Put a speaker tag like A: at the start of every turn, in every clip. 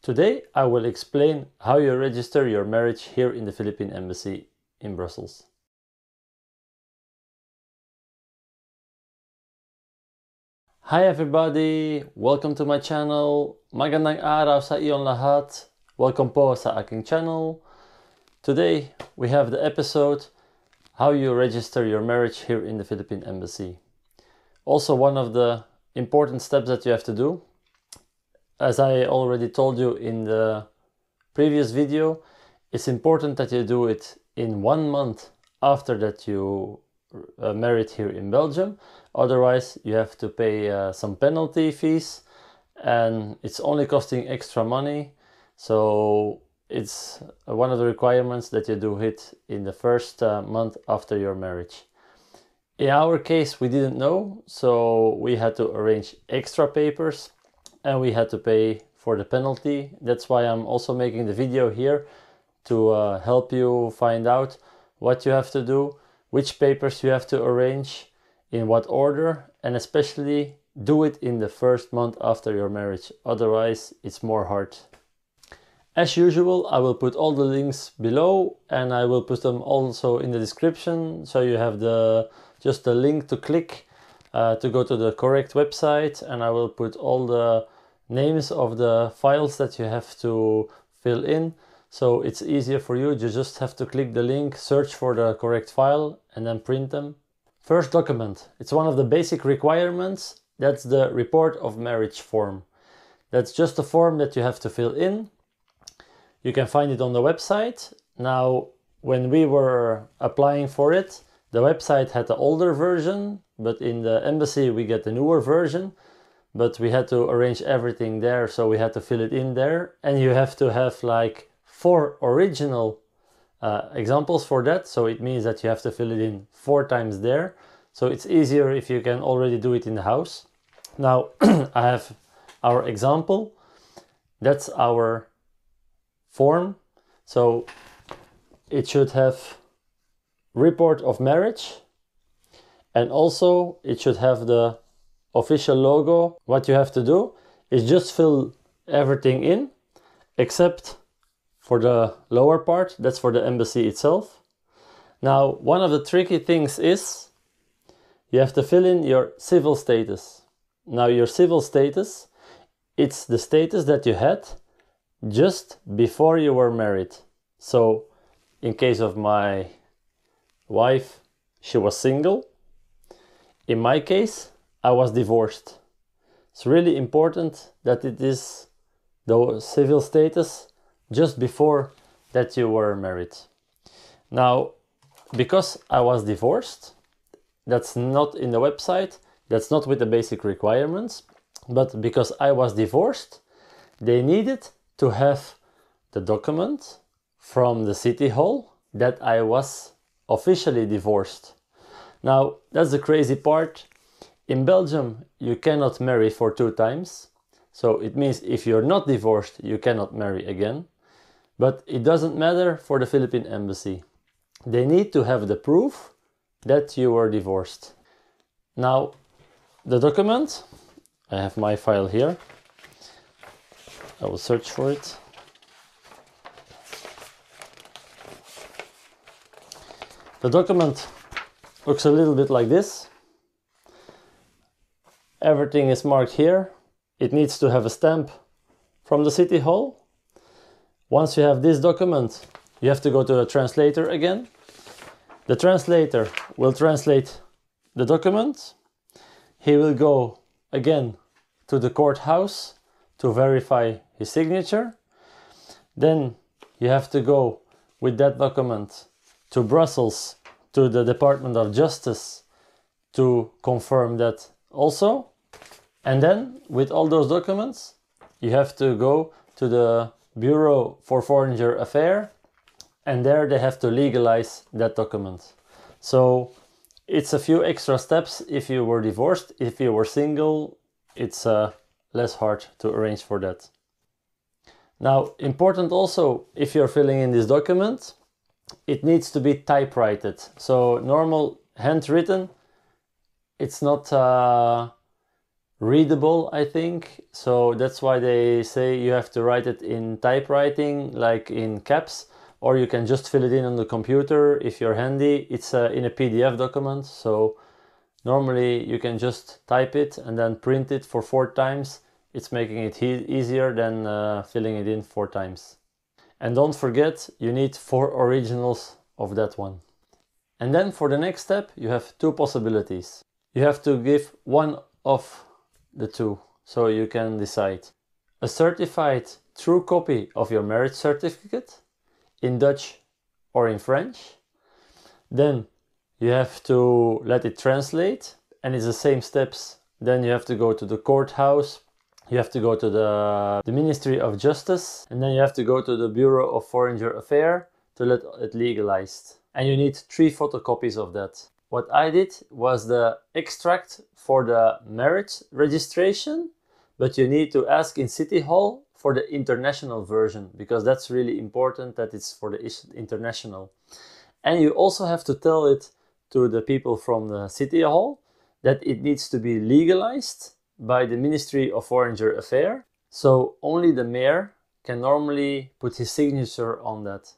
A: Today I will explain how you register your marriage here in the Philippine Embassy in Brussels. Hi everybody! Welcome to my channel. Magandang araw sa iyong lahat. Welcome po sa aking channel. Today we have the episode how you register your marriage here in the Philippine Embassy. Also one of the important steps that you have to do, as I already told you in the previous video, it's important that you do it in 1 month after that you married here in Belgium. Otherwise you have to pay some penalty fees and it's only costing extra money. So it's one of the requirements that you do it in the first month after your marriage. In our case we didn't know, so we had to arrange extra papers and we had to pay for the penalty. That's why I'm also making the video here to help you find out what you have to do, which papers you have to arrange, in what order, and especially do it in the first month after your marriage. Otherwise it's more hard. As usual, I will put all the links below and I will put them also in the description, so you have just the link to click to go to the correct website, and I will put all the names of the files that you have to fill in, so it's easier for you. You just have to click the link, search for the correct file and then print them. First document, it's one of the basic requirements. That's the report of marriage form. That's just a form that you have to fill in. You can find it on the website. Now when we were applying for it, the website had the older version, but in the embassy we get the newer version. But we had to arrange everything there, so we had to fill it in there, and you have to have like 4 original examples for that, so it means that you have to fill it in 4 times there. So it's easier if you can already do it in the house. Now I have our example. That's our form. So it should have report of marriage, and also it should have the official logo. What you have to do is just fill everything in except for the lower part. That's for the embassy itself. Now one of the tricky things is you have to fill in your civil status. Now your civil status, it's the status that you had just before you were married. So in case of my wife, she was single. In my case, I was divorced. It's really important that it is the civil status just before that you were married. Now, because I was divorced, that's not in the website, that's not with the basic requirements, but because I was divorced, they needed to have the document from the city hall that I was officially divorced. Now, that's the crazy part. In Belgium, you cannot marry for 2 times. So it means if you're not divorced, you cannot marry again. But it doesn't matter for the Philippine Embassy. They need to have the proof that you were divorced. Now, the document, I have my file here. I will search for it. The document looks a little bit like this. Everything is marked here. It needs to have a stamp from the city hall. Once you have this document, you have to go to a translator again. The translator will translate the document. He will go again to the courthouse to verify his signature. Then you have to go with that document to Brussels, to the Department of Justice, to confirm that also. And then with all those documents, you have to go to the Bureau for Foreign Affairs, and there they have to legalize that document. So it's a few extra steps if you were divorced. If you were single, it's less hard to arrange for that. Now, important also, if you're filling in this document, it needs to be typewritten. So normal handwritten, it's not readable, I think. So that's why they say you have to write it in typewriting, like in caps, or you can just fill it in on the computer if you're handy. It's in a PDF document, so normally you can just type it and then print it for 4 times. It's making it easier than filling it in 4 times. And don't forget, you need 4 originals of that one. And then for the next step, you have 2 possibilities. You have to give one of the 2, so you can decide. A certified true copy of your marriage certificate in Dutch or in French. Then you have to let it translate, and it's the same steps. Then you have to go to the courthouse, you have to go to the Ministry of Justice, and then you have to go to the Bureau of Foreign Affairs to let it legalized. And you need 3 photocopies of that. What I did was the extract for the marriage registration, but you need to ask in City Hall for the international version, because that's really important that it's for the international. And you also have to tell it to the people from the City Hall that it needs to be legalized by the Ministry of Foreign Affairs. So only the mayor can normally put his signature on that.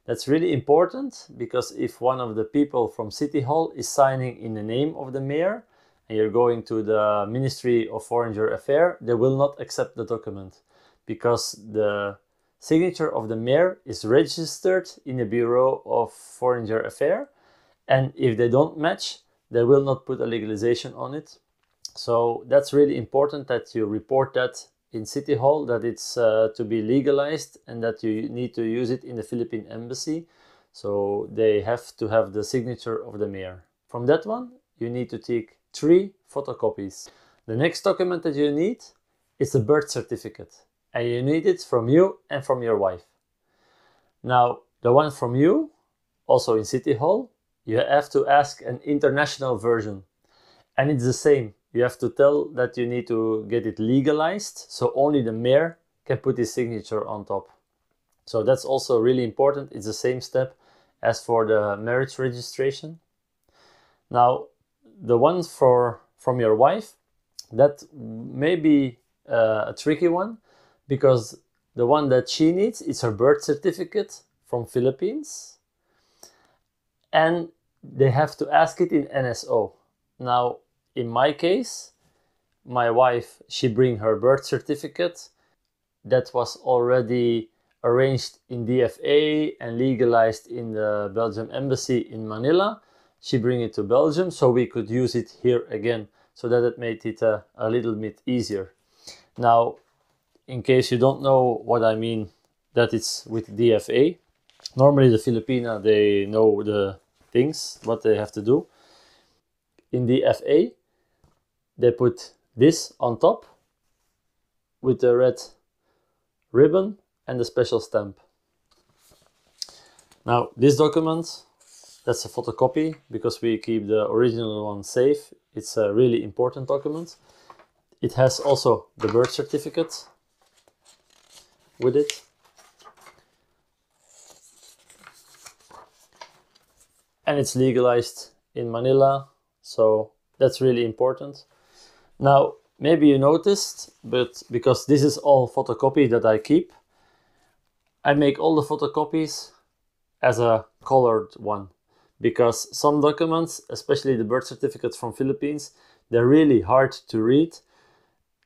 A: That's really important, because if one of the people from City Hall is signing in the name of the mayor and you're going to the Ministry of Foreign Affairs, they will not accept the document, because the signature of the mayor is registered in the Bureau of Foreign Affairs, and if they don't match, they will not put a legalization on it. So that's really important that you report that in City Hall, that it's to be legalized and that you need to use it in the Philippine Embassy. So they have to have the signature of the mayor. From that one, you need to take 3 photocopies. The next document that you need is a birth certificate. And you need it from you and from your wife. Now, the one from you, also in City Hall, you have to ask an international version. And it's the same. You have to tell that you need to get it legalized, so only the mayor can put his signature on top. So that's also really important. It's the same step as for the marriage registration. Now, the one from your wife, that may be a tricky one, because the one that she needs is her birth certificate from Philippines, and they have to ask it in NSO. Now, in my case, my wife, she bring her birth certificate that was already arranged in DFA and legalized in the Belgium Embassy in Manila. She bring it to Belgium so we could use it here again, so that it made it a little bit easier. Now, in case you don't know what I mean, that it's with DFA. Normally the Filipina, they know the things, what they have to do. In DFA, they put this on top with the red ribbon and the special stamp. Now, this document, that's a photocopy, because we keep the original one safe. It's a really important document. It has also the birth certificate with it. And it's legalized in Manila, so that's really important. Now, maybe you noticed, but because this is all photocopy that I keep, I make all the photocopies as a colored one, because some documents, especially the birth certificates from Philippines, they're really hard to read.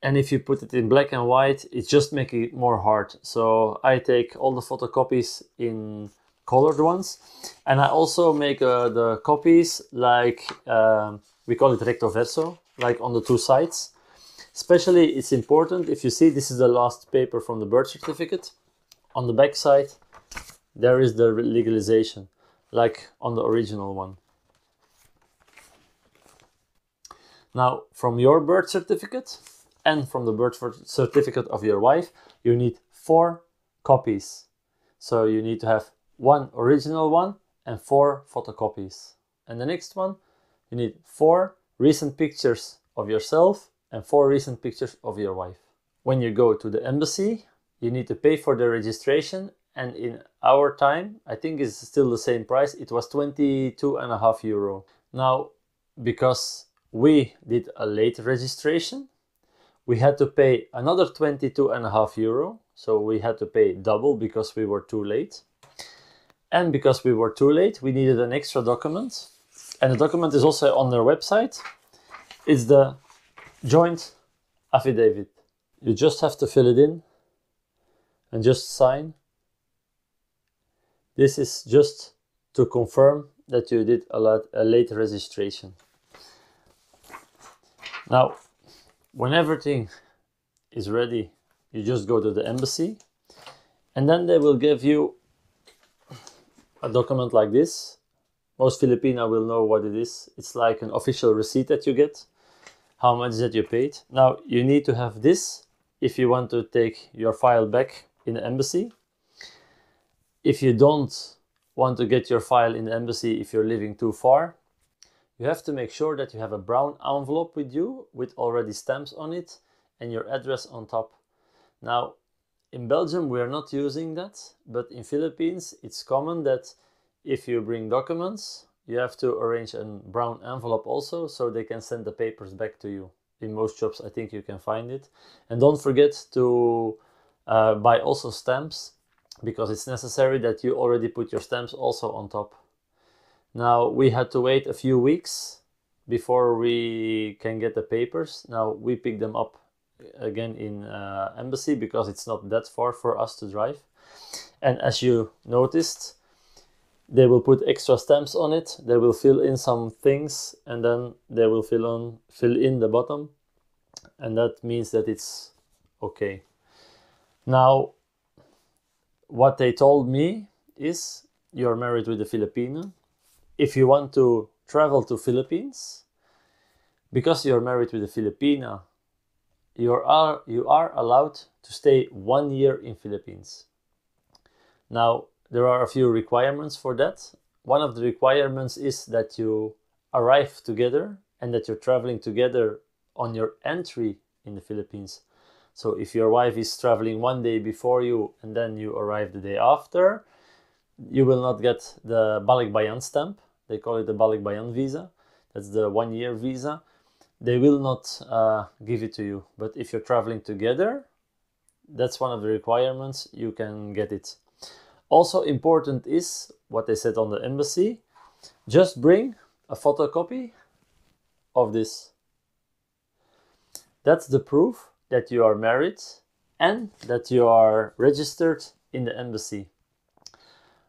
A: And if you put it in black and white, it just makes it more hard. So I take all the photocopies in colored ones. And I also make the copies like, we call it recto verso, like on the 2 sides. Especially it's important, if you see, this is the last paper from the birth certificate. On the back side, there is the legalization, like on the original one. Now, from your birth certificate and from the birth certificate of your wife, you need 4 copies. So you need to have 1 original one and 4 photocopies. And the next one, you need 4 recent pictures of yourself and 4 recent pictures of your wife. When you go to the embassy, you need to pay for the registration, and in our time, I think it's still the same price, it was 22.5 euro. Now, because we did a late registration, we had to pay another 22.5 euro. So we had to pay double because we were too late. And because we were too late, we needed an extra document. And the document is also on their website. It's the joint affidavit. You just have to fill it in and just sign. This is just to confirm that you did a late registration. Now, when everything is ready, you just go to the embassy, and then they will give you a document like this. Most Filipino will know what it is. It's like an official receipt that you get, how much that you paid. Now, you need to have this if you want to take your file back in the embassy. If you don't want to get your file in the embassy if you're living too far, you have to make sure that you have a brown envelope with you with already stamps on it and your address on top. Now, in Belgium, we are not using that, but in Philippines, it's common that if you bring documents, you have to arrange a brown envelope also, so they can send the papers back to you. In most shops, I think you can find it. And don't forget to buy also stamps, because it's necessary that you already put your stamps also on top. Now, we had to wait a few weeks before we can get the papers. Now, we pick them up again in embassy because it's not that far for us to drive. And as you noticed, they will put extra stamps on it. They will fill in some things, and then they will fill in the bottom, and that means that it's okay. Now, what they told me is, you're married with a Filipino. If you want to travel to Philippines, because you're married with a Filipina, you are allowed to stay 1 year in Philippines. Now, there are a few requirements for that. One of the requirements is that you arrive together and that you're traveling together on your entry in the Philippines. So if your wife is traveling 1 day before you and then you arrive the day after, you will not get the Balikbayan stamp. They call it the Balikbayan visa. That's the 1 year visa. They will not give it to you. But if you're traveling together, that's one of the requirements, you can get it. Also important is what they said on the embassy. Just bring a photocopy of this. That's the proof that you are married and that you are registered in the embassy.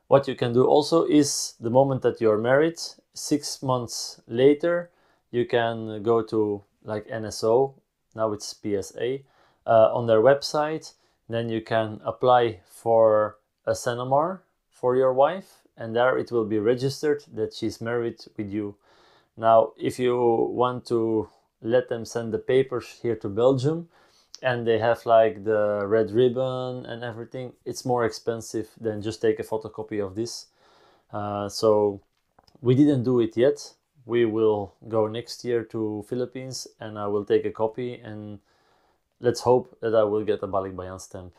A: What you can do also is, the moment that you are married, 6 months later, you can go to like NSO, now it's PSA, on their website. Then you can apply for a Senomar for your wife, and there it will be registered that she's married with you. Now, if you want to let them send the papers here to Belgium, and they have like the red ribbon and everything, it's more expensive than just take a photocopy of this. So we didn't do it yet. We will go next year to Philippines and I will take a copy, and let's hope that I will get a Balikbayan stamp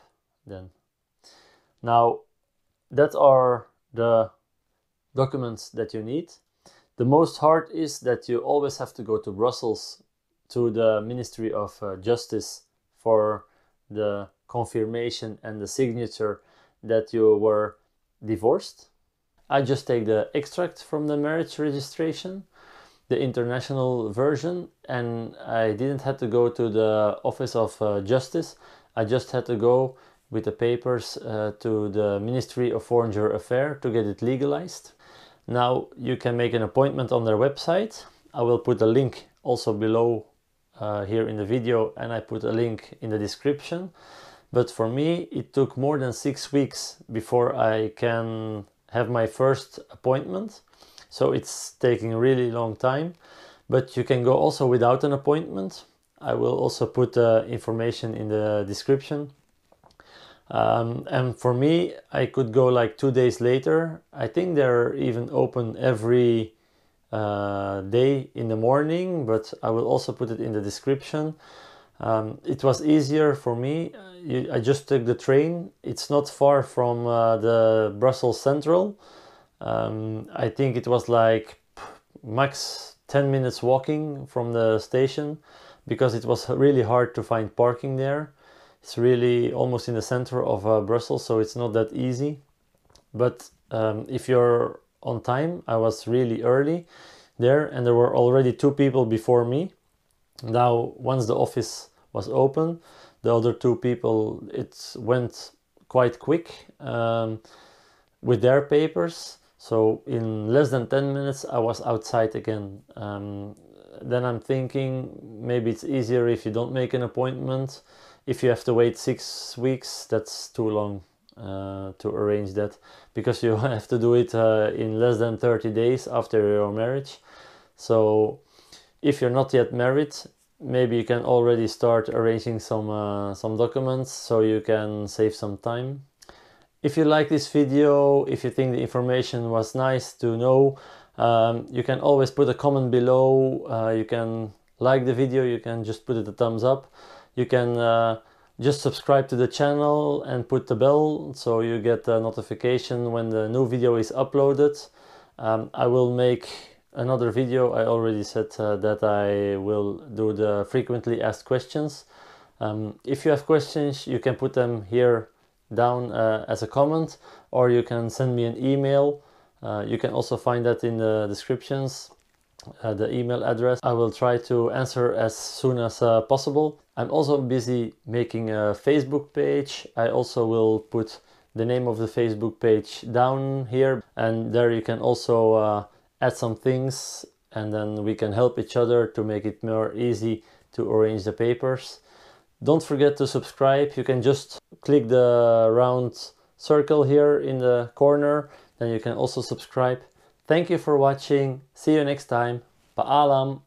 A: then. Now, that are the documents that you need. The most hard is that you always have to go to Brussels, to the Ministry of Justice, for the confirmation and the signature that you were divorced. I just take the extract from the marriage registration, the international version, and I didn't have to go to the Office of Justice. I just had to go with the papers to the Ministry of Foreign Affairs to get it legalized. Now you can make an appointment on their website. I will put a link also below here in the video, and I put a link in the description. But for me, it took more than 6 weeks before I can have my first appointment. So it's taking a really long time, but you can go also without an appointment. I will also put information in the description. And for me, I could go like 2 days later. I think they're even open every day in the morning, but I will also put it in the description. It was easier for me. I just took the train. It's not far from the Brussels Central. I think it was like max 10 minutes walking from the station, because it was really hard to find parking there. It's really almost in the center of Brussels, so it's not that easy. But if you're on time, I was really early there, and there were already 2 people before me. Now, once the office was open, the other 2 people, it went quite quick with their papers. So in less than 10 minutes, I was outside again. Then I'm thinking maybe it's easier if you don't make an appointment. If you have to wait 6 weeks, that's too long to arrange that, because you have to do it in less than 30 days after your marriage. So if you're not yet married, maybe you can already start arranging some documents so you can save some time. If you like this video, if you think the information was nice to know, you can always put a comment below. You can like the video, you can just put it a thumbs up. You can just subscribe to the channel and put the bell so you get a notification when the new video is uploaded. I will make another video. I already said that I will do the frequently asked questions. If you have questions, you can put them here down as a comment, or you can send me an email. You can also find that in the descriptions, the email address. I will try to answer as soon as possible. I'm also busy making a Facebook page. I also will put the name of the Facebook page down here, and there you can also add some things, and then we can help each other to make it more easy to arrange the papers. Don't forget to subscribe. You can just click the round circle here in the corner, then you can also subscribe. Thank you for watching. See you next time. Paalam.